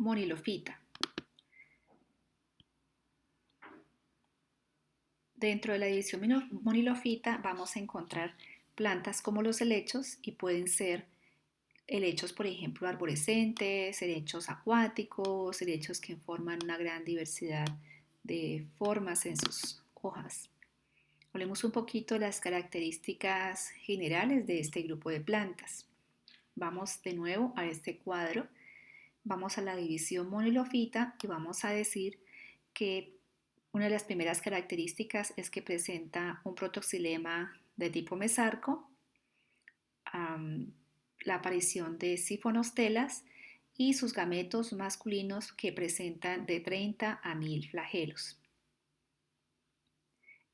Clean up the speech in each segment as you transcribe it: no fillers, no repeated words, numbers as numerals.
Monilofita. Dentro de la división monilofita vamos a encontrar plantas como los helechos y pueden ser helechos, por ejemplo, arborescentes, helechos acuáticos, helechos que forman una gran diversidad de formas en sus hojas. Hablemos un poquito de las características generales de este grupo de plantas. Vamos de nuevo a este cuadro, vamos a la división monilofita y vamos a decir que una de las primeras características es que presenta un protoxilema de tipo mesarco, la aparición de sifonostelas y sus gametos masculinos que presentan de 30 a 1000 flagelos.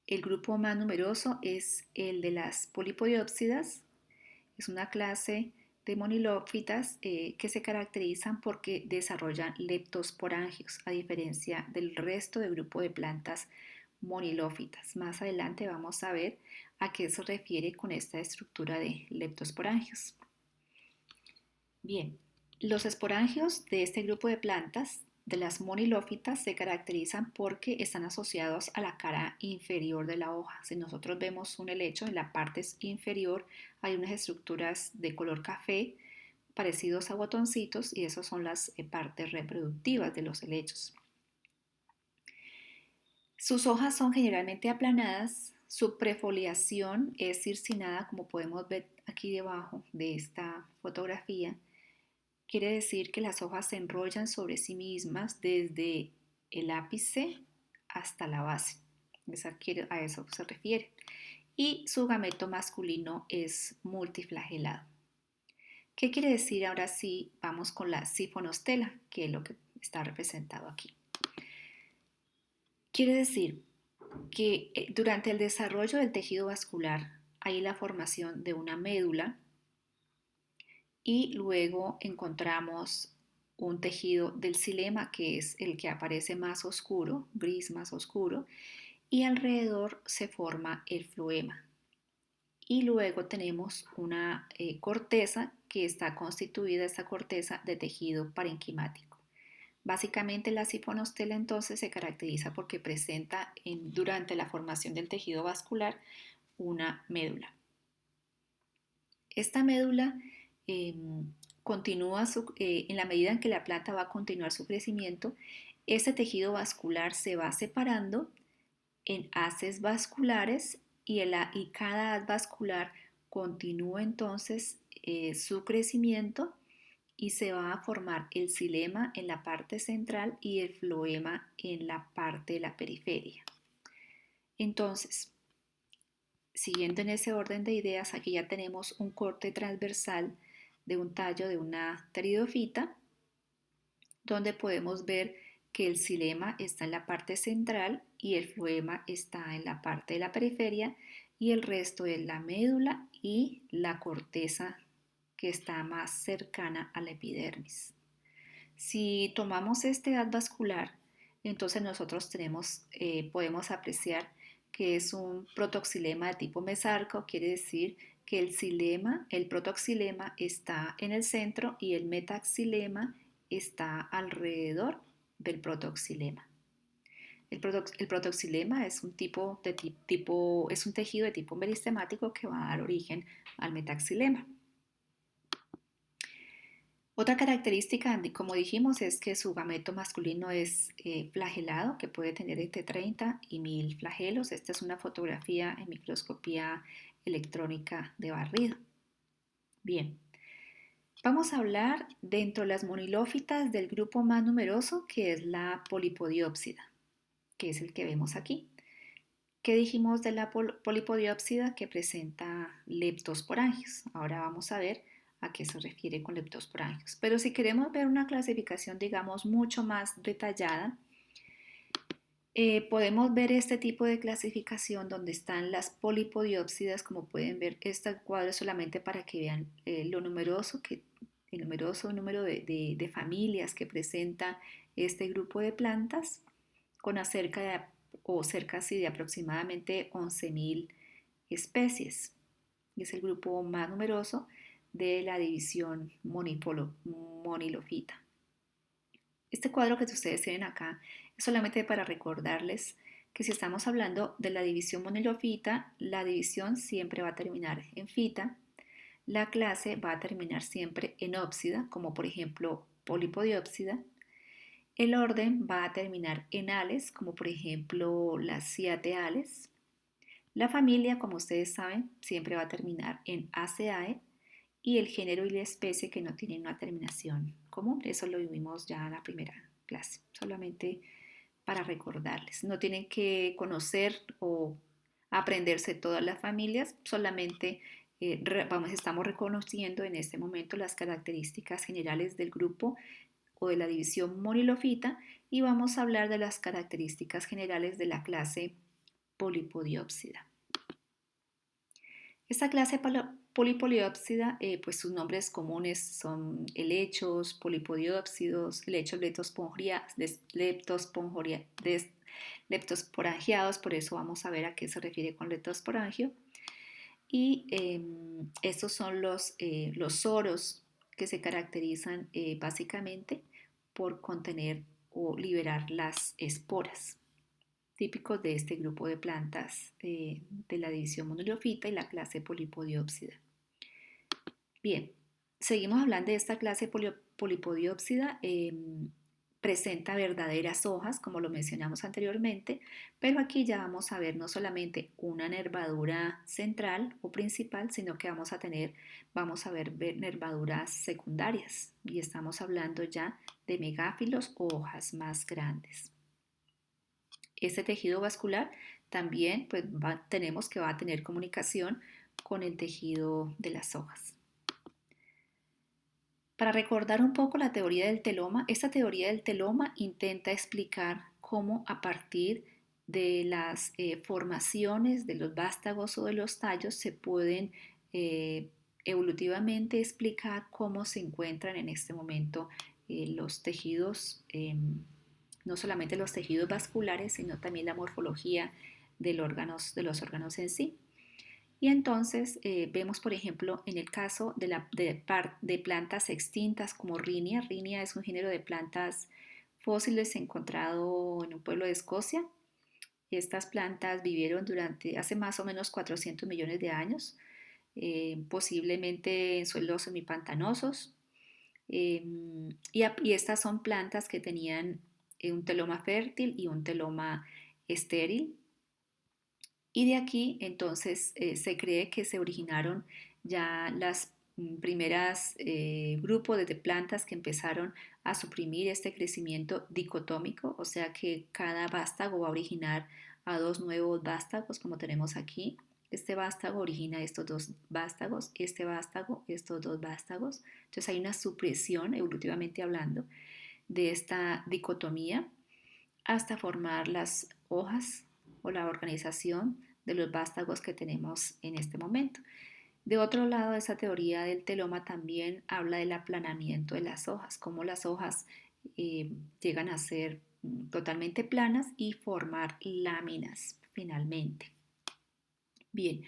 El grupo más numeroso es el de las polipodiópsidas. Es una clase de monilófitas que se caracterizan porque desarrollan leptosporangios, a diferencia del resto del grupo de plantas monilófitas. Más adelante vamos a ver a qué se refiere con esta estructura de leptosporangios. Bien, los esporangios de este grupo de plantas, de las monilófitas, se caracterizan porque están asociados a la cara inferior de la hoja. Si nosotros vemos un helecho, en la parte inferior hay unas estructuras de color café parecidos a botoncitos y esas son las partes reproductivas de los helechos. Sus hojas son generalmente aplanadas, su prefoliación es circinada, como podemos ver aquí debajo de esta fotografía. Quiere decir que las hojas se enrollan sobre sí mismas desde el ápice hasta la base. A eso se refiere. Y su gameto masculino es multiflagelado. ¿Qué quiere decir ahora sí? Vamos con la sifonostela, que es lo que está representado aquí. Quiere decir que durante el desarrollo del tejido vascular hay la formación de una médula y luego encontramos un tejido del xilema que es el que aparece más oscuro, gris más oscuro, y alrededor se forma el floema. Y luego tenemos una corteza que está constituida, esta corteza, de tejido parenquimático. Básicamente la sifonostela entonces se caracteriza porque presenta durante la formación del tejido vascular una médula. Esta médula continúa en la medida en que la planta va a continuar su crecimiento, este tejido vascular se va separando en haces vasculares y cada haz vascular continúa entonces su crecimiento y se va a formar el xilema en la parte central y el floema en la parte de la periferia. Entonces, siguiendo en ese orden de ideas, aquí ya tenemos un corte transversal de un tallo de una pteridofita, donde podemos ver que el xilema está en la parte central y el floema está en la parte de la periferia y el resto es la médula y la corteza que está más cercana a la epidermis. Si tomamos este haz vascular, entonces nosotros podemos apreciar que es un protoxilema de tipo mesarco, quiere decir que el protoxilema está en el centro y el metaxilema está alrededor del protoxilema. El protoxilema es un tejido de tipo meristemático que va a dar origen al metaxilema. Otra característica, como dijimos, es que su gameto masculino es flagelado, que puede tener entre 30 y 1000 flagelos. Esta es una fotografía en microscopía electrónica de barrido. Bien, vamos a hablar dentro de las monilófitas del grupo más numeroso, que es la polipodiópsida, que es el que vemos aquí. ¿Qué dijimos de la polipodiópsida? Que presenta leptosporangios. Ahora vamos a ver a qué se refiere con leptosporangios. Pero si queremos ver una clasificación, digamos, mucho más detallada, podemos ver este tipo de clasificación donde están las polipodiópsidas. Como pueden ver, este cuadro es solamente para que vean el numeroso número de familias que presenta este grupo de plantas, con cerca de aproximadamente 11.000 especies. Es el grupo más numeroso de la división monilofita. Este cuadro que ustedes tienen acá es solamente para recordarles que si estamos hablando de la división monilofita, la división siempre va a terminar en fita, la clase va a terminar siempre en ópsida, como por ejemplo polipodiópsida. El orden va a terminar en ales, como por ejemplo las 7 ales. La familia, como ustedes saben, siempre va a terminar en ACAE y el género y la especie que no tienen una terminación común. Eso lo vimos ya en la primera clase, solamente para recordarles. No tienen que conocer o aprenderse todas las familias, solamente estamos reconociendo en este momento las características generales del grupo o de la división monilofita y vamos a hablar de las características generales de la clase polipodiópsida. Esta clase polipodiópsida, pues sus nombres comunes son helechos, polipodiópsidos, helechos leptosporangiados, por eso vamos a ver a qué se refiere con leptosporangio. Y estos son los soros que se caracterizan básicamente por contener o liberar las esporas, típicos de este grupo de plantas de la división moniliofita y la clase polipodiópsida. Bien, seguimos hablando de esta clase polipodiópsida. Presenta verdaderas hojas, como lo mencionamos anteriormente, pero aquí ya vamos a ver no solamente una nervadura central o principal, sino que vamos a ver nervaduras secundarias y estamos hablando ya de megáfilos o hojas más grandes. Este tejido vascular también pues, tenemos que va a tener comunicación con el tejido de las hojas. Para recordar un poco la teoría del teloma, esta teoría del teloma intenta explicar cómo a partir de las formaciones de los vástagos o de los tallos se pueden evolutivamente explicar cómo se encuentran en este momento los tejidos, no solamente los tejidos vasculares, sino también la morfología de los órganos en sí. Y entonces vemos, por ejemplo, en el caso de plantas extintas como Rhynia. Rhynia es un género de plantas fósiles encontrado en un pueblo de Escocia. Estas plantas vivieron hace más o menos 400 millones de años, posiblemente en suelos semipantanosos. Y estas son plantas que tenían un teloma fértil y un teloma estéril. Y de aquí entonces se cree que se originaron ya las primeras grupos de plantas que empezaron a suprimir este crecimiento dicotómico, o sea que cada vástago va a originar a dos nuevos vástagos como tenemos aquí. Este vástago origina estos dos vástagos, este vástago, estos dos vástagos. Entonces hay una supresión, evolutivamente hablando, de esta dicotomía hasta formar las hojas o la organización de los vástagos que tenemos en este momento. De otro lado, esa teoría del teloma también habla del aplanamiento de las hojas, cómo las hojas llegan a ser totalmente planas y formar láminas finalmente. Bien,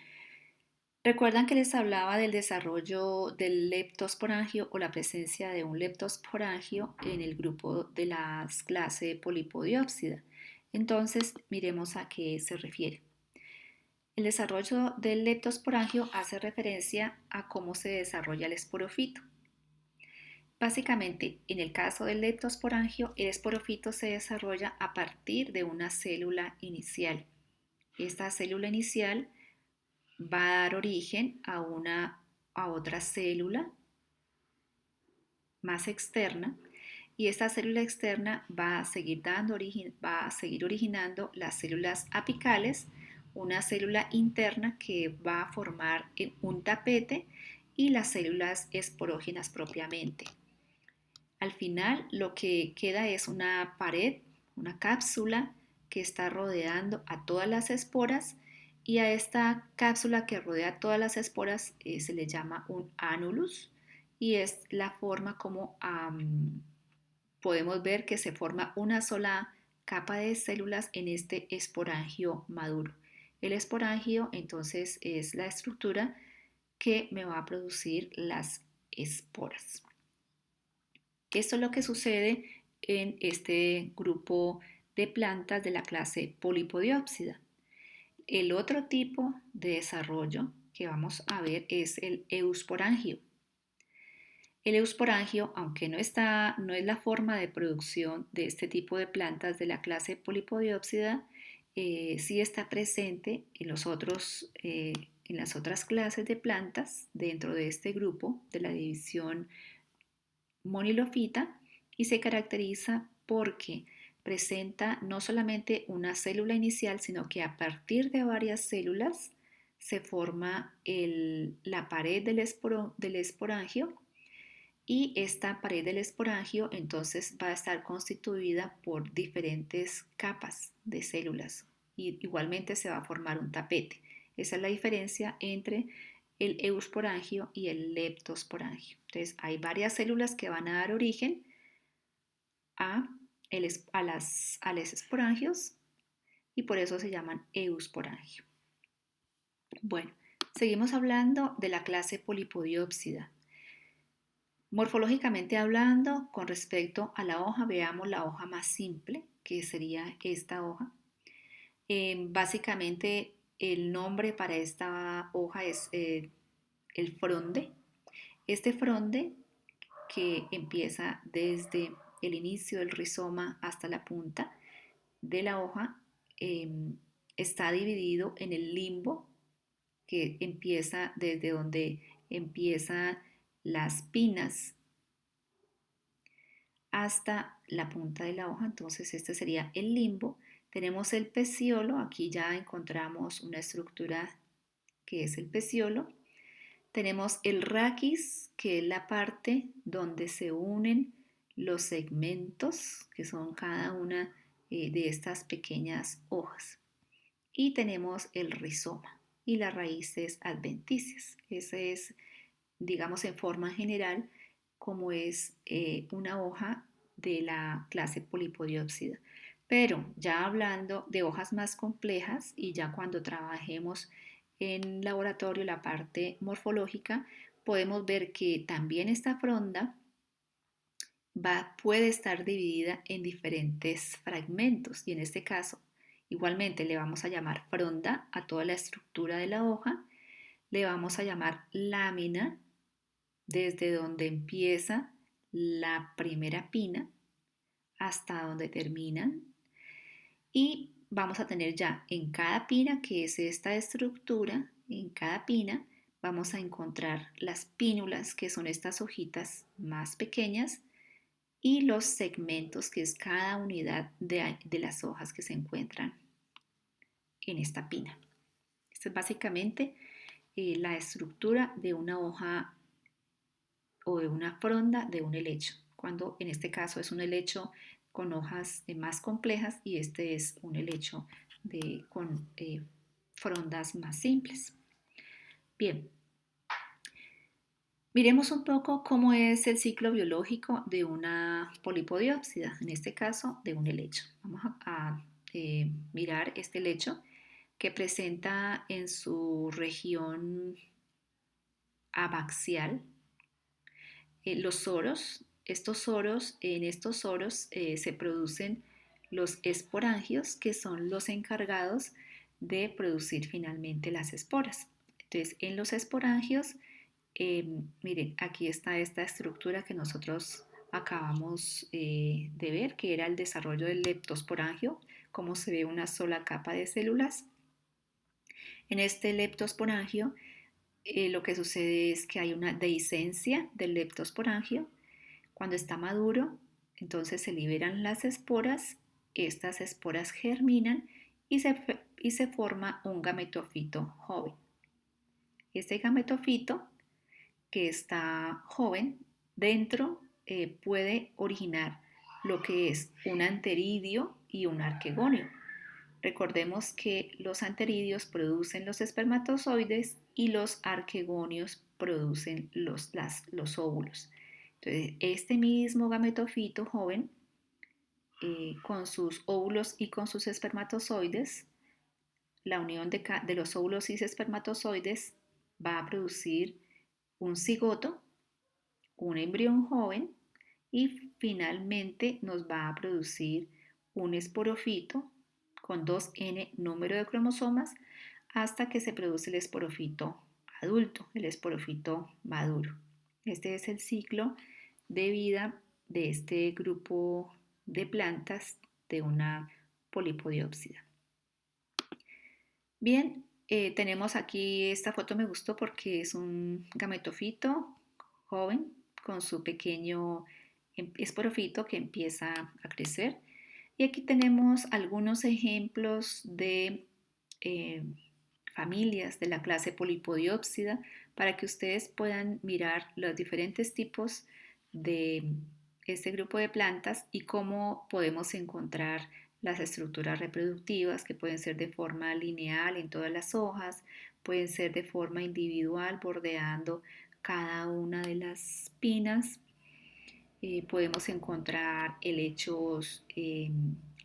recuerdan que les hablaba del desarrollo del leptosporangio o la presencia de un leptosporangio en el grupo de las clase polipodiópsida. Entonces, miremos a qué se refiere. El desarrollo del leptosporangio hace referencia a cómo se desarrolla el esporofito. Básicamente, en el caso del leptosporangio, el esporofito se desarrolla a partir de una célula inicial. Esta célula inicial va a dar origen a otra célula más externa y esta célula externa va a seguir originando las células apicales, una célula interna que va a formar un tapete y las células esporógenas propiamente. Al final lo que queda es una pared, una cápsula que está rodeando a todas las esporas y a esta cápsula que rodea todas las esporas se le llama un anulus y es la forma como podemos ver que se forma una sola capa de células en este esporangio maduro. El esporangio entonces es la estructura que me va a producir las esporas. Esto es lo que sucede en este grupo de plantas de la clase Polipodiopsida. El otro tipo de desarrollo que vamos a ver es el eusporangio. El eusporangio, aunque no es la forma de producción de este tipo de plantas de la clase Polipodiopsida, sí está presente en en las otras clases de plantas dentro de este grupo de la división monilofita y se caracteriza porque presenta no solamente una célula inicial, sino que a partir de varias células se forma la pared del esporangio y esta pared del esporangio entonces va a estar constituida por diferentes capas de células y igualmente se va a formar un tapete. Esa es la diferencia entre el eusporangio y el leptosporangio. Entonces hay varias células que van a dar origen a, a los esporangios y por eso se llaman eusporangio. Bueno, seguimos hablando de la clase Polipodiopsida. Morfológicamente hablando, con respecto a la hoja, veamos la hoja más simple, que sería esta hoja. Básicamente el nombre para esta hoja es el fronde. Este fronde que empieza desde el inicio del rizoma hasta la punta de la hoja está dividido en el limbo que empieza desde donde empiezan las pinas hasta la punta de la hoja. Entonces este sería el limbo. Tenemos el peciolo, aquí ya encontramos una estructura que es el peciolo. Tenemos el raquis, que es la parte donde se unen los segmentos, que son cada una de estas pequeñas hojas. Y tenemos el rizoma y las raíces adventicias. Ese es, digamos, en forma general, como es una hoja de la clase Polipodiopsida. Pero ya hablando de hojas más complejas y ya cuando trabajemos en laboratorio la parte morfológica, podemos ver que también esta fronda puede estar dividida en diferentes fragmentos y en este caso igualmente le vamos a llamar fronda a toda la estructura de la hoja, le vamos a llamar lámina desde donde empieza la primera pina hasta donde terminan y vamos a tener ya en cada pina, que es esta estructura, en cada pina vamos a encontrar las pínulas, que son estas hojitas más pequeñas, y los segmentos, que es cada unidad de las hojas que se encuentran en esta pina. Esta es básicamente la estructura de una hoja o de una fronda de un helecho, cuando en este caso es un helecho con hojas más complejas y este es un helecho con frondas más simples. Bien, miremos un poco cómo es el ciclo biológico de una polipodiopsida, en este caso de un helecho. Vamos a mirar este helecho que presenta en su región abaxial los soros. En estos soros se producen los esporangios, que son los encargados de producir finalmente las esporas. Entonces, en los esporangios, miren, aquí está esta estructura que nosotros acabamos de ver, que era el desarrollo del leptosporangio, como se ve una sola capa de células. En este leptosporangio lo que sucede es que hay una dehiscencia del leptosporangio. Cuando está maduro, entonces se liberan las esporas, estas esporas germinan y se forma un gametofito joven. Este gametofito que está joven dentro puede originar lo que es un anteridio y un arquegonio. Recordemos que los anteridios producen los espermatozoides y los arquegonios producen los óvulos. Entonces, este mismo gametofito joven, con sus óvulos y con sus espermatozoides, la unión de los óvulos y espermatozoides va a producir un cigoto, un embrión joven, y finalmente nos va a producir un esporofito con 2N número de cromosomas hasta que se produce el esporofito adulto, el esporofito maduro. Este es el ciclo de vida de este grupo de plantas de una polipodiópsida. Bien, tenemos aquí esta foto, me gustó porque es un gametofito joven con su pequeño esporofito que empieza a crecer. Y aquí tenemos algunos ejemplos de eh, familias de la clase polipodiópsida para que ustedes puedan mirar los diferentes tipos de este grupo de plantas y cómo podemos encontrar las estructuras reproductivas que pueden ser de forma lineal en todas las hojas, pueden ser de forma individual bordeando cada una de las pinas. Podemos encontrar helechos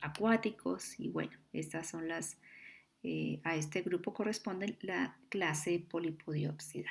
acuáticos y bueno, estas son a este grupo corresponde la clase polipodiópsida.